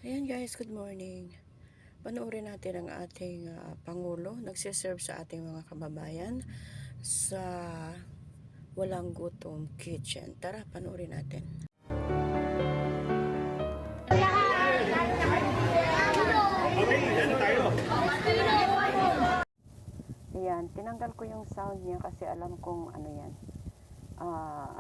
Ayan guys, good morning. Panoorin natin ang ating Pangulo nagsiserve sa ating mga kababayan sa Walang Gutom Kitchen. Tara, panoorin natin. Ayan, tinanggal ko yung sound niya kasi alam kong ano yan.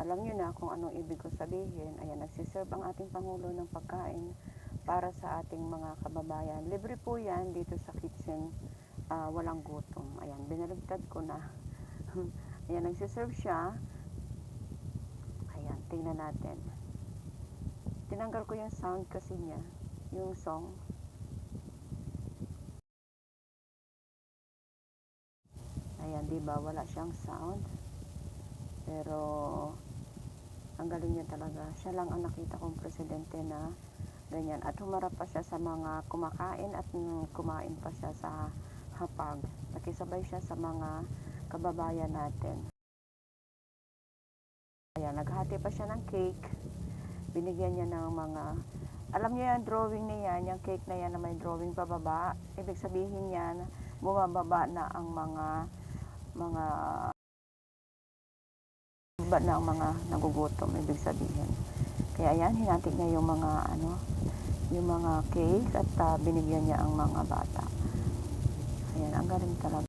Alam nyo na kung anong ibig ko sabihin. Ayan, nagsiserve ang ating Pangulo ng pagkain para sa ating mga kababayan. Libre po yan dito sa kitchen, Walang Gutom. Ayan, binaligtad ko na. Ayan, nagsiserve siya. Ayan, tingnan natin. Tinanggal ko yung sound kasi niya, yung song. Ayan, diba, wala siyang sound. Pero ang galing niya talaga. Siya lang ang nakita kong presidente na ganyan. At humarap pa siya sa mga kumakain at kumain pa siya sa hapag. Nakisabay siya sa mga kababayan natin. Ayan, naghati pa siya ng cake. Binigyan niya ng mga, alam niyo yan, drawing na yan, yung cake na yan na may drawing pababa. Ibig sabihin yan, bumababa na ang mga nagugutom, ibig sabihin. Kaya yan, hinati niya yung mga cake at binigyan niya ang mga bata. Ayan, ang galing talaga.